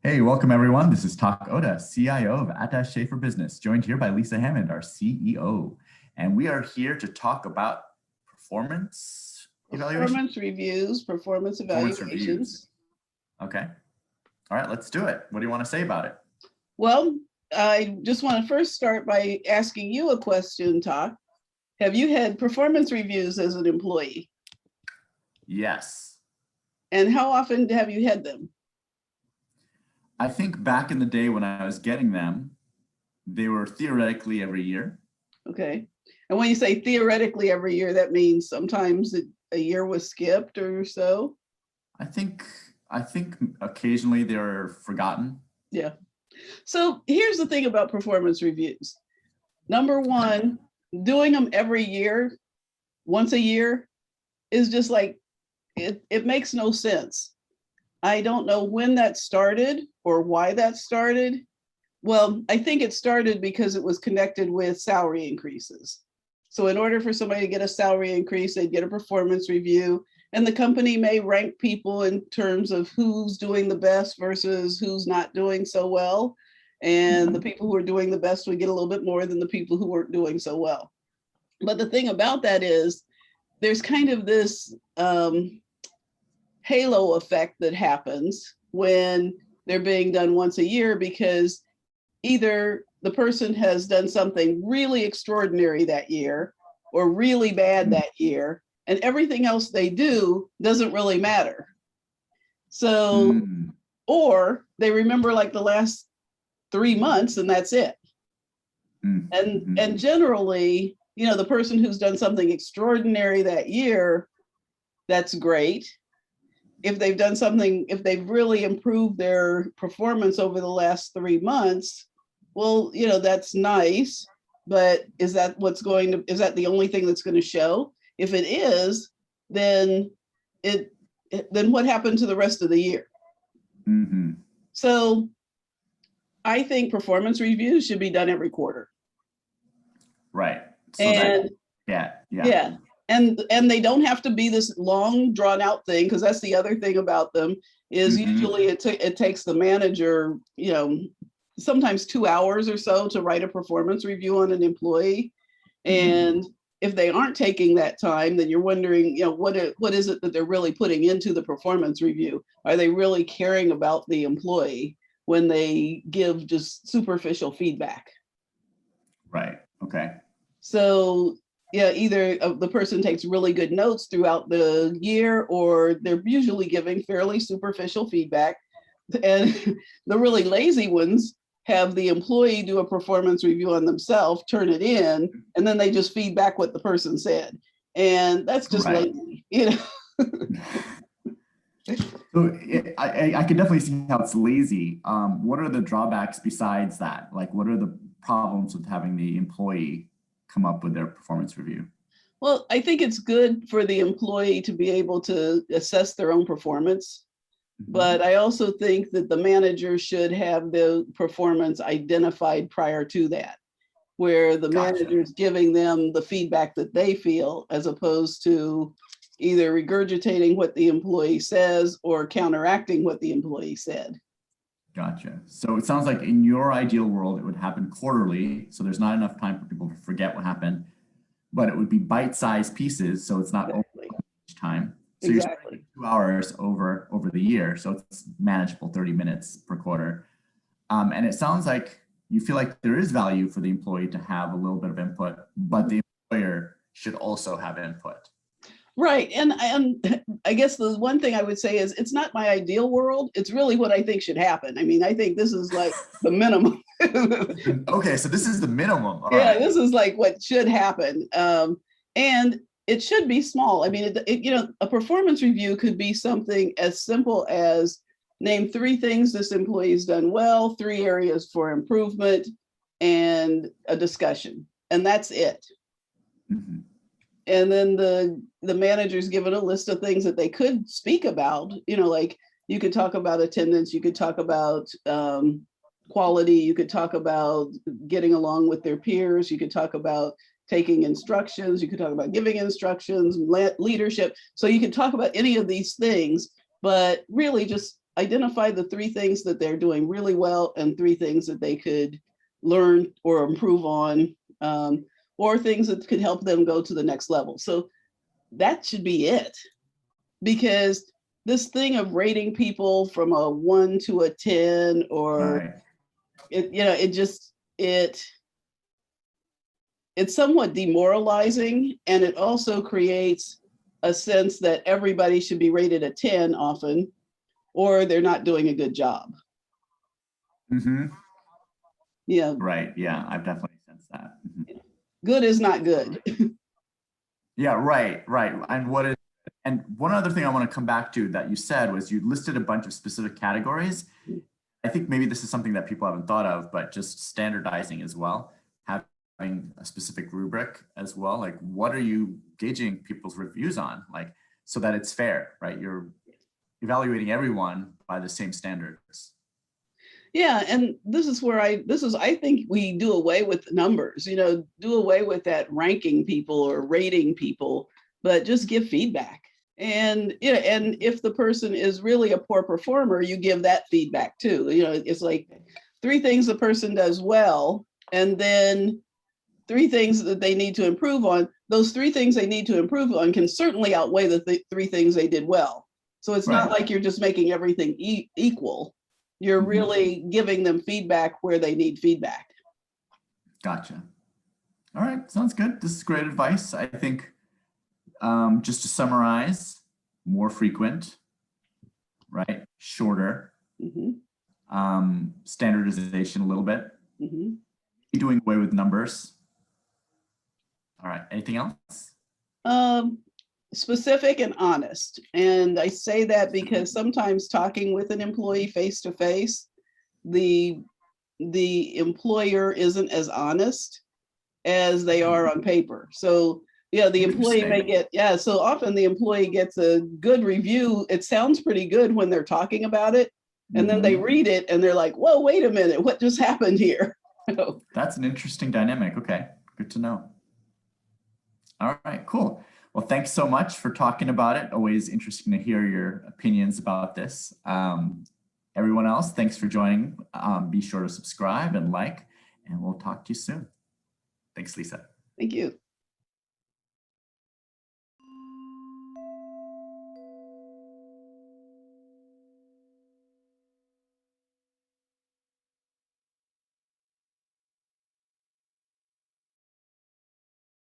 Hey, welcome everyone. This is Tak Oda, CIO of Attaché for Business, joined here by Lesa Hammond, our CEO. And we are here to talk about performance evaluation. Performance reviews, performance Performance evaluations. reviews. Okay. All right, let's do it. What do you want to say about it? Well, I just want to first start by asking you a question, Tak. Have you had performance reviews as an employee? Yes. And how often have you had them? I think back in the day when I was getting them, they were theoretically every year. Okay. And when you say theoretically every year, that means sometimes a year was skipped or so? I think occasionally they're forgotten. Yeah. So here's the thing about performance reviews. Number one, doing them every year, once a year, is just like, it makes no sense. I don't know when that started or why that started. Well, I think it started because it was connected with salary increases. So in order for somebody to get a salary increase, they'd get a performance review, and the company may rank people in terms of who's doing the best versus who's not doing so well. And the people who are doing the best would get a little bit more than the people who weren't doing so well. But the thing about that is there's kind of this halo effect that happens when they're being done once a year, because either the person has done something really extraordinary that year or really bad that year, and everything else they do doesn't really matter. So, or they remember like the last 3 months and that's it. And generally, you know, the person who's done something extraordinary that year, that's great. If they've done something, if they've really improved their performance over the last 3 months, well, you know, that's nice, but is that the only thing that's going to show? If it is, then then what happened to the rest of the year? So I think performance reviews should be done every quarter. Right. So and yeah. And they don't have to be this long drawn out thing, because that's the other thing about them is usually it takes the manager, you know, sometimes 2 hours or so to write a performance review on an employee. And if they aren't taking that time, then you're wondering, you know, what is it that they're really putting into the performance review? Are they really caring about the employee when they give just superficial feedback? Right. Okay. So yeah, either the person takes really good notes throughout the year, or they're usually giving fairly superficial feedback. And the really lazy ones have the employee do a performance review on themselves, turn it in, and then they just feed back what the person said. And that's just lazy, you know. So I can definitely see how it's lazy. What are the drawbacks besides that? Like, what are the problems with having the employee come up with their performance review? Well, I think it's good for the employee to be able to assess their own performance. But I also think that the manager should have the performance identified prior to that, where the manager is giving them the feedback that they feel, as opposed to either regurgitating what the employee says or counteracting what the employee said. Gotcha. So it sounds like in your ideal world, it would happen quarterly. So there's not enough time for people to forget what happened, but it would be bite-sized pieces. So it's not over each time. So you're spending 2 hours over the year. So it's manageable, 30 minutes per quarter. And it sounds like you feel like there is value for the employee to have a little bit of input, but the employer should also have input. Right. And I guess the one thing I would say is it's not my ideal world. It's really what I think should happen. I mean, I think this is like the minimum. Okay, so this is the minimum. All yeah, right. This is like what should happen. And it should be small. I mean, you know, a performance review could be something as simple as name 3 things this employee's done well, 3 areas for improvement, and a discussion. And that's it. And then the manager's given a list of things that they could speak about, you know, like you could talk about attendance, you could talk about quality, you could talk about getting along with their peers, you could talk about taking instructions, you could talk about giving instructions, leadership. So you could talk about any of these things, but really just identify the 3 things that they're doing really well and 3 things that they could learn or improve on, or things that could help them go to the next level. So that should be it. Because this thing of rating people from a 1 to a 10, or Right. it's somewhat demoralizing, and it also creates a sense that everybody should be rated a 10 often, or they're not doing a good job. Mm-hmm. Yeah, Right. Yeah, I've definitely sensed that. Mhm. good is not good. Yeah, right, right. And one other thing I want to come back to that you said was you listed a bunch of specific categories. I think maybe this is something that people haven't thought of, but just standardizing as well, having a specific rubric as well. Like, what are you gauging people's reviews on? Like, so that it's fair, right? You're evaluating everyone by the same standards. Yeah, and I think we do away with numbers, do away with that ranking people or rating people, but just give feedback. And and if the person is really a poor performer, you give that feedback too. It's like 3 things the person does well, and then 3 things that they need to improve on. Those 3 things they need to improve on can certainly outweigh the 3 things they did well. So it's not Right. like you're just making everything equal. You're Mhm. really giving them feedback where they need feedback. Gotcha. All right, sounds good. This is great advice. I think just to summarize, more frequent, right? Shorter, Mhm, standardization a little bit, mhm. doing away with numbers. All right, anything else? Um, Specific and honest. And I say that because sometimes talking with an employee face to face, the employer isn't as honest as they are on paper. So yeah, the employee may Interesting. get, so often the employee gets a good review. It sounds pretty good when they're talking about it. And then they Mhm. read it and they're like, whoa, wait a minute, what just happened here? That's an interesting dynamic. Okay, good to know. All right, cool. Well, thanks so much for talking about it. Always interesting to hear your opinions about this. Everyone else, thanks for joining. Be sure to subscribe and like, and we'll talk to you soon. Thanks, Lisa. Thank you.